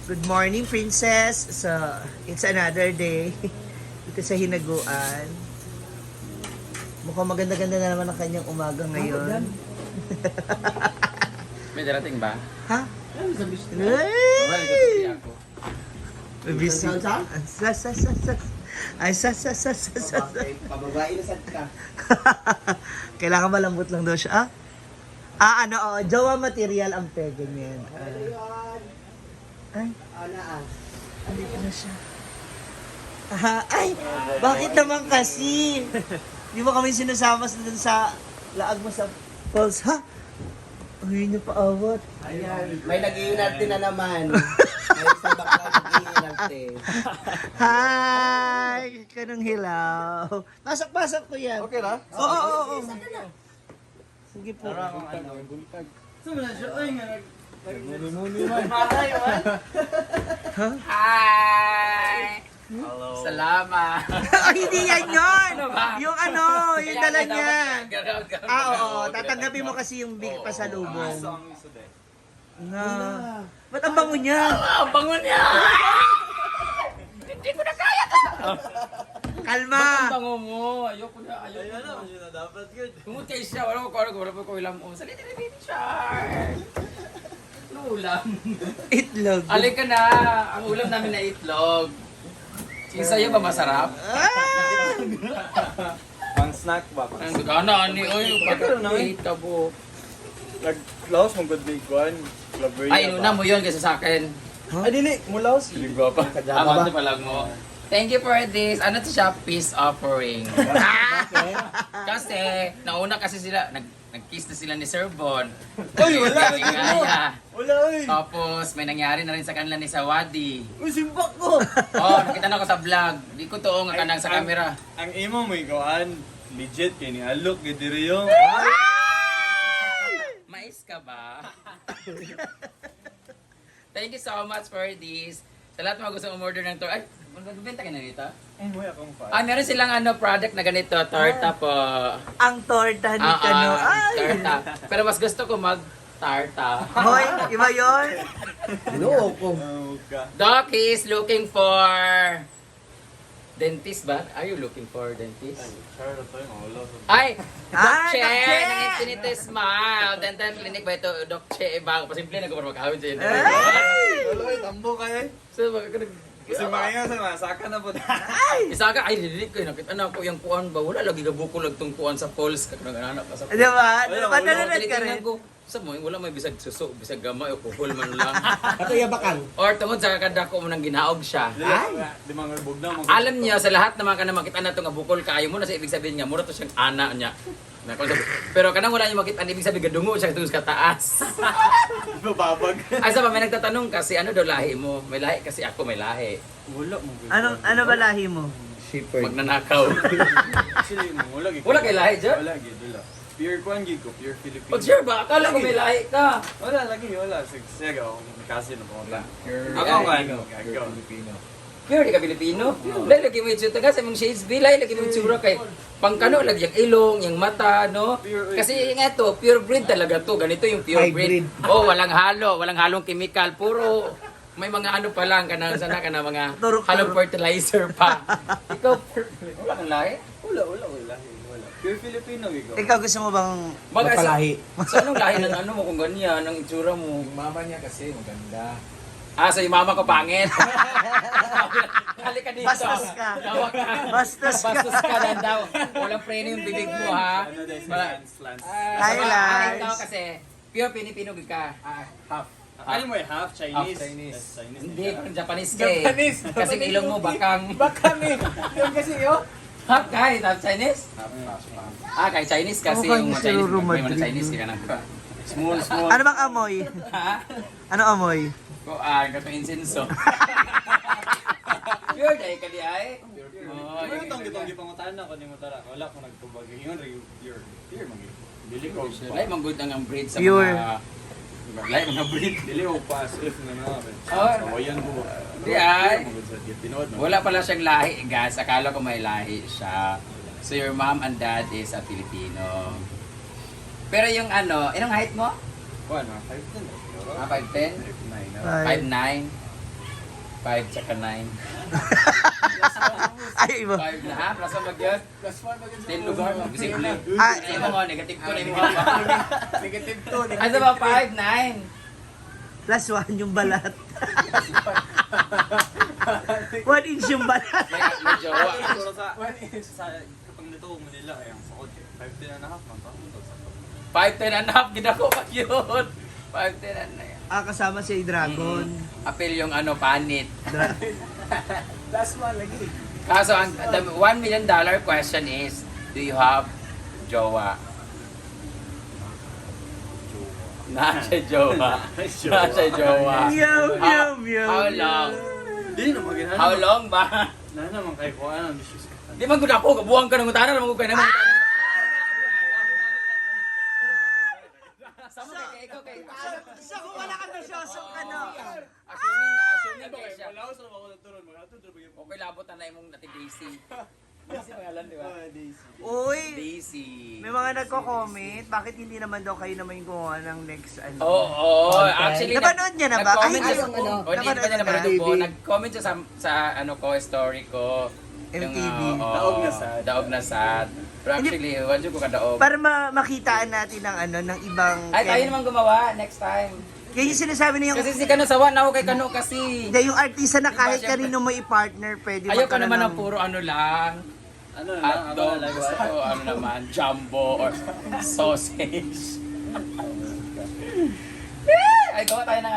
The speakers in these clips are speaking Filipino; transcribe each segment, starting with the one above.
Good morning, princess. So, it's another day. Dito sa Hinaguan. Mukhang maganda-ganda na naman ang kanyang umaga ngayon. May darating ba? Ha? Well, kasi ako. Busy. Ay, Pababae na sad ka. Kailangan malambot lang daw siya. Jowa material ang pege niyan. Ay, andito na siya. Ay, bakit naman kasi? Di mo kami sinasama dun sa laag mo sa falls, ha? Ay, napaawat. Ayan, may nag-iinarte na naman. May isang bakla nag-iinarte. Hi! Kanong hilaw. Pasok ko yan. Okay na? Oo. Sige po. Hi! Hello. Salamat. Ay, hindi yan yun! Ano ba? Yung yung dala niya. Oo. Tatanggapin mo kasi yung big pasalubong. Na. Ba't ang bango niya? Ang bango niya! Hindi ko na kaya to! Kalma! Ang bango mo! Ayoko na. Tumut kayo siya. Wala ko ilam mo. Salita na baby shark! Ano ulam? Itlog. Alin ka na! Ang ulam namin na itlog. Yung sa'yo ba masarap? Pang snack ba? Ang gana ni oy, pagkakit ka po. Nag-laos mong good big one. Ay, inuna mo yun kasi sa akin. Ay, dili. Mulaos. Hindi ba pa? Tama ito palag mo. Thank you for this. Ano to siya? Peace offering. Kasi, nauna kasi sila, nag-kiss na sila ni Sir Bon. Ay, wala. Wala, ay. Tapos, may nangyari na rin sa kanila ni Sawadi. Uy, simbak ko. Oh, nakita na ko sa vlog. Di ko to nga kanang sa camera. Ang imo mo ikawan, legit kay ni Alok, gitiri yung. Mais ka ba? Thank you so much for this. Sa lahat mga gusto umorder ng tour. Ay, magbenta ka na dito? Uy, akong fa. Meron silang product na ganito, torta po. Ang torta ni Kano. Ay! Tarta. Pero mas gusto ko mag-tarta. Hoy, iba yun? No, ko. Doc is looking for dentist ba? Are you looking for dentist? Charlotte tayo, mawala. Ay! Doc Che! Doc Che! Ng Infinity Smile! Dental Clinic ba ito? Doc Che, bago. Pasimple na ko para makahawin sa inyo. Wala, ay, tambo kayo. So, bakit Kasi makaya sa masaka na po. isa ka, ay, didilig ko. Nakita na ako yung kuan ba? Wala, lagi gabuko lang itong kuan sa falls. Nag-anak ka sa Di ba? Wala, Panalanat ka Tinitingnan rin. ko, sa mo, wala may bisag suso, bisag gamay o kuhol man lang. Ato yabakan. Or tungod sa kadako mo nang ginaog siya. Di mga bugnaw. Alam niyo, sa lahat naman ka na makita na ito nga bukol kaayo mo na sa ibig sabihin niya, mura to siyang ana niya. Pero kanang wala niyo makita, ibig sabihin gadungo siya tungod sa taas. Babag. Ay sa ba, may nagtatanong kasi ano daw lahi mo? May lahi kasi ako may lahi. Wala mo. Ano ba lahi mo? Shipper. Magnanakaw. Actually, wala. Wala kay lahi dyan? Wala, gid, wala. Pure kwan gid ko, pure Filipino. Pag sure ba? Akala ko may lahi ka. Wala, lagi, wala. Sige, ako, kasi na po. Ako nga, Filipino. Pure di ka Pilipino? Lahi lagi mo itsura kasi mong shades B, lahi lagi mo itsura kay pangkano lagi yung ilong, yung mata, no? Kasi nga to, pure breed talaga to. Ganito yung pure breed. Oh, walang halong chemical, puro may mga ano pa lang kanang sana kana mga Turok-turok. halong fertilizer pa. Ikaw wala kang lahi? Wala. Pure Filipino, ikaw. Ikaw gusto mo bang Magpalahi. Sa anong lahi ng ano mo kung ganyan, ang itsura mo? Yung mama niya kasi maganda. So yung mama ko pangit. Halika dito. Bastos ka. Tawag ka. Bastos ka. Bastos ka lang daw. Walang preno yung bibig mo ha. Ano dahil si Wala. Lance? Hi, Lance. Ikaw kasi, pure Pilipino ka. Half. Ano mo half Chinese? Half Chinese. Yes, Chinese. Hindi, parang Japanese ka eh. Japanese. Kasi ilong mo bakang. Bakang eh. Yung kasi yun. Half guys, half Chinese? Half. Kay Chinese kasi Mukhang yung mga si Chinese. Ruru May mga Madrid. Chinese ka na. Small. Ano bang amoy? Ha? Ano amoy? Gato insenso. Pure dahil ka di ay? Oh, Ano itong gipangutan na ko ni Mutara? Wala ko nagtubag. Yun, pure magi. Dili ko. Lahat mang good ang breed sa Pure. mga... Lahat mga breed. Dili ko pass if na na. Oh. Sawayan ko. Di ay. Tinood na. Wala pala siyang lahi, guys. Akala ko may lahi siya. So your mom and dad is a Filipino. Pero yung ano, ilang height mo? Kuan, 5'10". 5'10"? 5'9". 5'9"? 5 tsaka 9. Ay, iba. 5 na ha? Plus 1 mag-yun? Plus 1 na ganun. 10 lugar. Simple. Ah, Kasi mo nga, negative 2 na yung mga Negative 2. Ano ba? 5, 9. plus 1 yung balat. 1 inch yung balat. May jowa. Siguro sa kapag natuwa mo nila, ay ang sakot. 5 and a half. 5, 10 and a half. Ginako pa yun. 5, 10 and a half. Ah, kasama si Dragon. Apel yung ano, panit. Last one lagi. Kaso, the $1 million question is, do you have jowa? Nasa jowa. Nasa jowa. Meow, meow, meow. How long? Di na magina. How long ba? Na naman kay ko ano, dishes ka. Di man gud ako, kabuang ka ng utana, naman ko kayo naman. Sama kay ikaw kay. So, kung wala ka nasyosok, ano? Assuming kay siya. Wala ko sa mga turon, mga turon ba Okay, labot na yung natin Daisy. Daisy pangalan, di ba? Daisy. Uy, Daisy. may mga nagko-comment, bakit hindi naman daw kayo naman yung gumawa ng next, ano? Oo, actually. Napanood niya na ba? Nag-comment Ay, siya. yung ano, O, hindi pa niya napanood napanood po. Nag-comment siya sa ano ko, story ko. Yung, MTV. Daog na sad. Daog na sad. Pero actually, wala ko kadaog. Para makitaan natin ng ano, ng ibang... Ay, tayo naman gumawa next time. Yan yung sinasabi niya yung... Kasi si Kano sawa na ako kay Kano kasi. Hindi, yung artista na kahit Diba, syempre- kanino mo i-partner, pwede Ayaw ka magkaroon naman ng ng- puro ano lang. Ano na, Hotdog. Gusto ko ano naman, jumbo or sausage. Ay, gawa tayo ng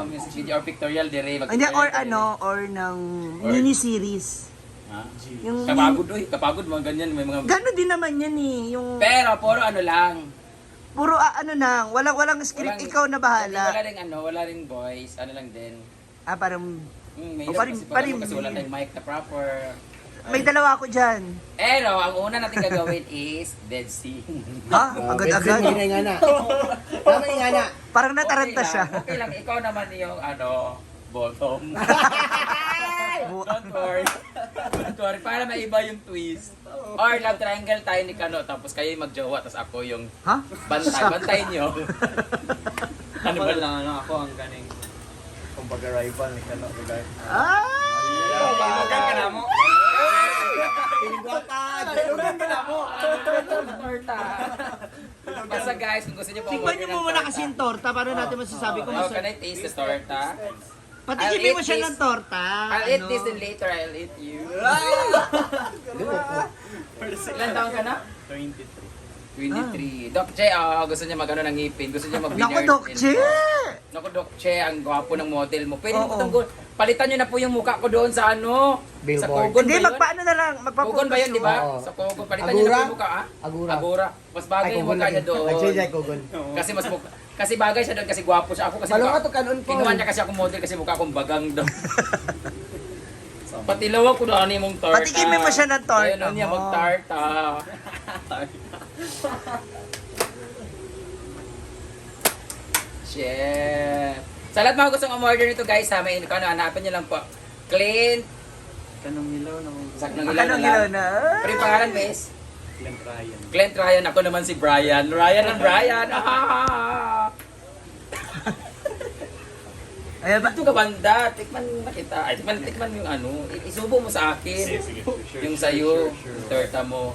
music video or pictorial dire. Hindi, or ano, or ng Or- mini-series. Ha? Yung Kapagod kapagod mga ganyan, may mga... Gano'n din naman yan eh. Yung Pero, puro ano lang. puro ano nang, walang script, Walang- ikaw na Wala bahala. ring wala ring voice, ano lang din. Ah, parang May O, parin- kasi wala tayong mic na proper. may dalawa ako dyan. Pero, ang una natin gagawin is Dead Sea. Ha? Agad-agad. Hindi nga na. Tama nga na. Parang nataranta Okay siya. lang, okay lang, ikaw naman yung bottom. Don't worry. Don't worry, para maiba yung twist. Or love triangle tayo ni Kano, tapos kayo yung magjowa, tapos ako yung Ha? bantay nyo. Ano ba lang ano, ako ang ganing kumbaga rival ni Kano, guys. Ah! Magan ka na mo. Pinagwatan. Torta. Basta guys, kung gusto nyo po Tikman niyo mo muna kasi yung torta para natin masasabi kung Oh, can masarap. I taste the torta? Patikimin mo siya ng torta. I'll eat ano. this and later I'll eat you. Ilan taon ka na? 23. 23. Doc Che, gusto niya mag-ano ng ngipin. Gusto niya mag-vineyard. Naku, Doc Che! Naku, Doc Che, ang gwapo ng model mo. Pwede Oo. mo itong palitan niyo na po yung mukha ko doon sa ano? Sa Billboard. Kogon Hindi, ba yun? magpaano na lang. Kogon ba yun, di ba? Oo. Sa Kogon. Palitan niyo na po Agura? yung mukha, ha? Agura. Agura. Mas bagay yung mukha niya doon. Nag-check Google. Kasi kasi bagay siya doon kasi gwapo siya. Ako kasi Palong mukha- ka to kanon po. Kinuha niya kasi ako model kasi mukha akong bagang doon. Patilaw ko na ano mong torta. Patikimin mo siya ng torta Ayun, niya mo. mag-tarta. Shit. Sa lahat mga gustong umorder nito guys, ha, may hanapin niyo lang po. Clint. Kanong hilaw na mong Saknang ilaw Anong na ilaw lang. na? Pero yung pangalan, miss? Glenn Ryan. Clint Ryan. Ako naman si Brian. Ryan and Brian. Ayan ba? Ito ka banda. Tikman na kita. Ay, tikman yung ano. Isubo mo sa akin. Sige. Yung sayo. Torta mo.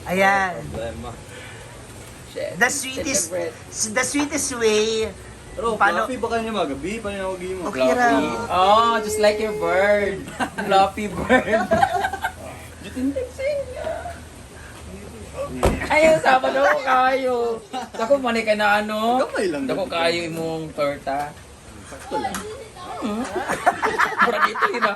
Ayan. Problema. Shit. The sweetest, Celebrate. the sweetest way. Pero, Paano- fluffy ba kayo magabi? Paano yung huwag mo? Okay ra. Fluffy. Oh, just like your bird. Fluffy bird. Ayaw, Sabado ko kayo. Dako manay ka na ano. Gamay lang. Dako kayo imong torta. Sakto lang. Mura dito, iba.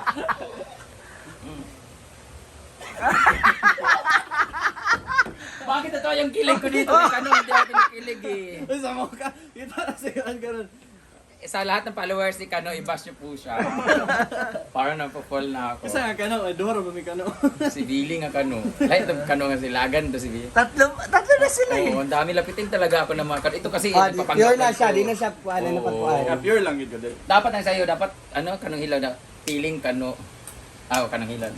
Bakit ito yung kilig ko dito? Ano, hindi ako kinikilig eh. Ay, sama ka. Kita na sa yan ganun. Sa lahat ng followers ni Kano, i-bash niyo po siya. Parang napapol na ako. Kasi nga Kano, Adoro ba may Kano? Si Billy nga Kano. Lahat ng Kano nga silagan to si Billy. Tatlo na sila eh. Oo, ang dami lapitin talaga ako ng mga Kano. Ito kasi Ah, napapanggap pure na ko. siya, di na siya puan, Oo. napagpuan. Pure lang yun ko din. Dapat ang sayo, dapat Kanong hilaw na feeling Kano. Kanong hilaw.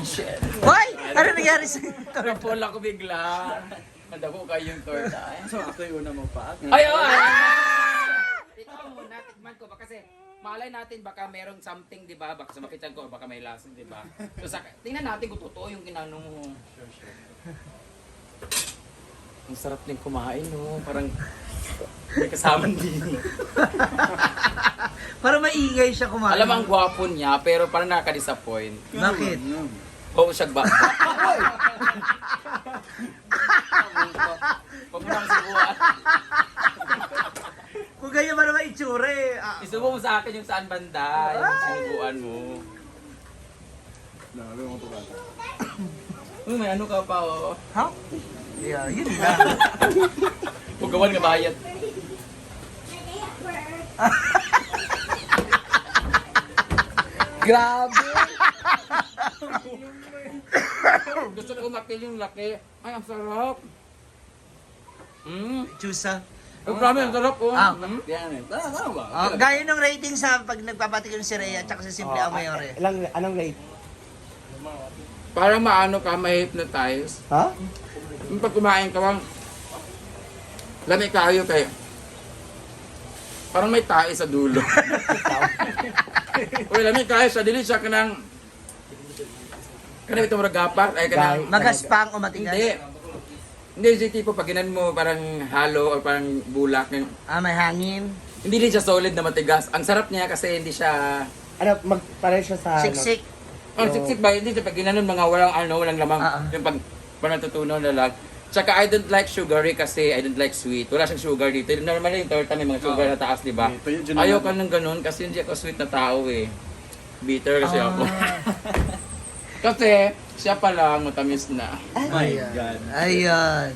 Shit. Hoy! Ano nangyari sa Napol ako bigla. Madako kayo yung torta. So, ako yung una magpaat. Ay, oh! Ikaw muna, tikman malay natin baka merong something, di ba? Baka sumakitan ko, baka may lason, di ba? So, tingnan natin kung totoo yung ginano mo. Ang sarap din kumain, no? Parang may kasama din. Para maingay siya kumain. Alam mo, ang gwapo niya, pero parang nakaka-disappoint. Bakit? Oo, siya ba? Huwag mo nang subuan. Kung ganyan ba naman itsura eh. Isubo mo sa akin yung saan banda, yung sinubuan mo. Uy, may ano ka pa, oh. Ha? Yeah, yun na. Pugawan nga bayad. Grabe. Gusto ko makil yung laki. Ay, ang sarap. Chusa. Oh, promise, ang sarap, oh. Yan eh. Tama ba? Gaya ng rating sa pag nagpapatikin si Rhea at saka sa Simple Amayore. Anong rate? Para maano ka, ma-hypnotize. Ha? Yung pag kumain ka, lamig kayo kayo. Parang may tae sa dulo. Uy, lamig kayo sa dili siya kanang... Kanang itong ragapat, ay kanang... Magaspang o matigas? Hindi. Hindi, si tipo pag ginan mo parang halo o parang bulak. May hangin. Hindi din siya solid na matigas. Ang sarap niya kasi hindi siya... Para siya sa Siksik. Ang siksik ba? Hindi siya pag ginanon mga walang lamang. Yung pag natutunaw na lang. Tsaka I don't like sugary kasi I don't like sweet. Wala siyang sugar dito. Normally yung torta may mga sugar na taas, di ba? Ayaw ka ng ganun kasi hindi ako sweet na tao eh. Bitter kasi ako. Kasi siya pala matamis na. My God. Ayun.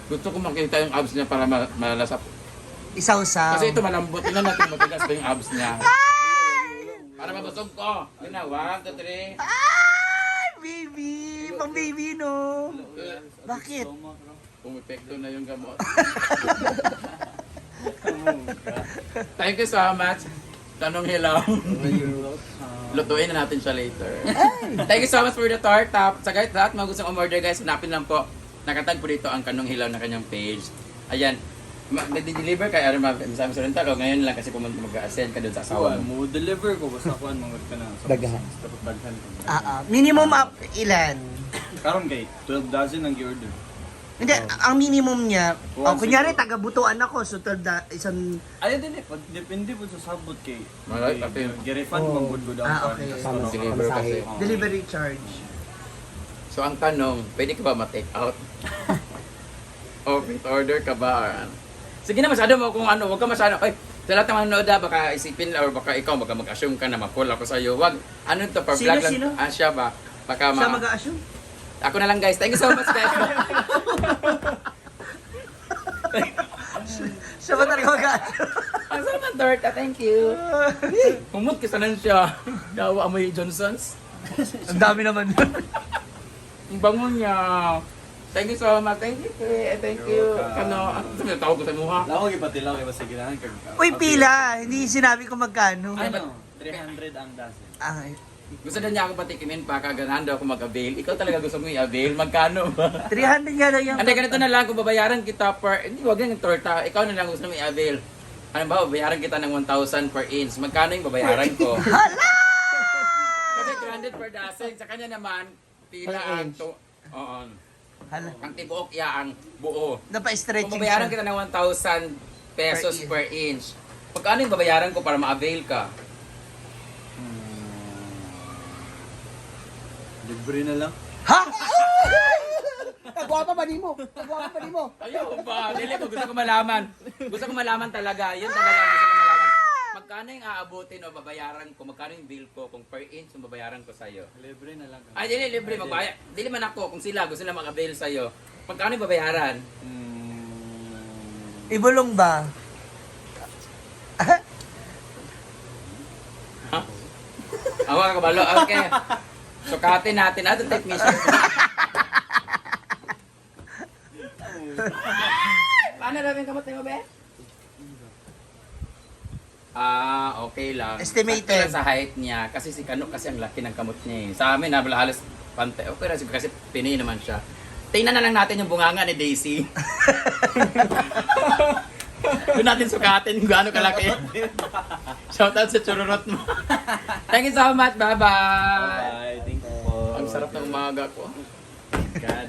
Gusto ko makita yung abs niya para malasap. Isaw-saw. Kasi ito malambot. Tingnan natin matigas ba yung abs niya. Para mabusog ko. Yun na, 1, 2, 3. Ay, baby! Pang baby, no? Bakit? Pumipekto na yung gamot. Thank you so much. Tanong hilaw. Lutuin na natin siya later. Thank you so much for the torta. Sa guys, lahat mga gustong umorder guys, hanapin lang po. Nakatag po dito ang Kanong Hilaw na kanyang page. Ayan. Nag-deliver kay Arma sa Sorrento ko ngayon lang kasi pumunta mag-ascend ka doon sa asawa mo. Mo deliver ko basta kuan mangod ka na. Daghan. Dapat daghan. Minimum up ilan? Karon kay 12 dozen ang gi-order. Hindi, ang minimum niya, One kunyari siguro. taga-butuan ako, so isang... Ay din pag depende po sa sabot kay. Malay, pati. Gi-refund mo good good ang okay. Sama sa Deliver kasi. pamasahe. Delivery charge. So ang tanong, pwede ka ba ma-take out? O fit order ka ba? Or ano? Sige na, masyado mo kung ano, huwag ka masyado. Ay, sa lahat ng manonood baka isipin or baka ikaw, baka mag-assume ka na ma-pull ako sa'yo. Wag, ano to, per vlog lang. Sino? Siya ba? Baka Siya mag-a-assume? Ako na lang guys. Thank you so much guys. Siya ba talaga mag-a-assume? Ang sarap ng torta, thank you. Humot kisanan siya. Dawa amoy Johnson's. Ang dami naman yun. Ang bango niya. Thank you so much. Thank you. Thank you. Ano, ano tawag ko sa mukha? Lako gipatilaw kay basta ginahan kag. Uy, pila! Hindi sinabi ko magkano. Ano? 300 ang dozen. Ay, Gusto na niya ako patikimin pa, kaganahan daw ako mag-avail. Ikaw talaga gusto mo i-avail. Magkano ba? 300 nga lang yung... Hindi, ganito na lang. Kung babayaran kita per... Hindi, wag lang yung torta. Ikaw na lang gusto mo i-avail. Ano ba, babayaran kita ng 1,000 per inch. Magkano yung babayaran ko? Hala! Kasi 300 per dozen. Sa kanya naman, pila Per ang inch. to. Oo. Hala. Ang tibuok iya ang buo. Kung Napa-stretching babayaran siya. kita ng 1,000 pesos Per per inch, magkano yung babayaran ko para ma-avail ka? Libre na lang. Ha? Nagwapa ba di mo? Nagwapa ba di mo? Ayaw ba? Dili ko, gusto ko malaman. Gusto ko malaman talaga. Yun talaga ang gusto ko malaman. Magkano yung aabutin o babayaran ko? Magkano yung bill ko kung per inch yung babayaran ko sa'yo? Libre na lang. Ay, dili, libre. Magbayad. Dili man ako kung sila gusto nila mag-avail sa'yo. Magkano yung babayaran? Ibulong ba? Awa ka balo. Okay. Sukatin natin. Ato technician. Paano namin kamot mo, be? Okay lang. Estimated. Sakto lang sa height niya. Kasi si Kano kasi ang laki ng kamot niya eh. Sa amin, halos pante. Okay lang kasi Pinoy naman siya. Tingnan na lang natin yung bunganga ni Daisy. Doon natin sukatin kung gaano kalaki. Shoutout sa chururot mo. Thank you so much. Bye-bye. Bye. Thank you po. Ang sarap ng umaga ko. God.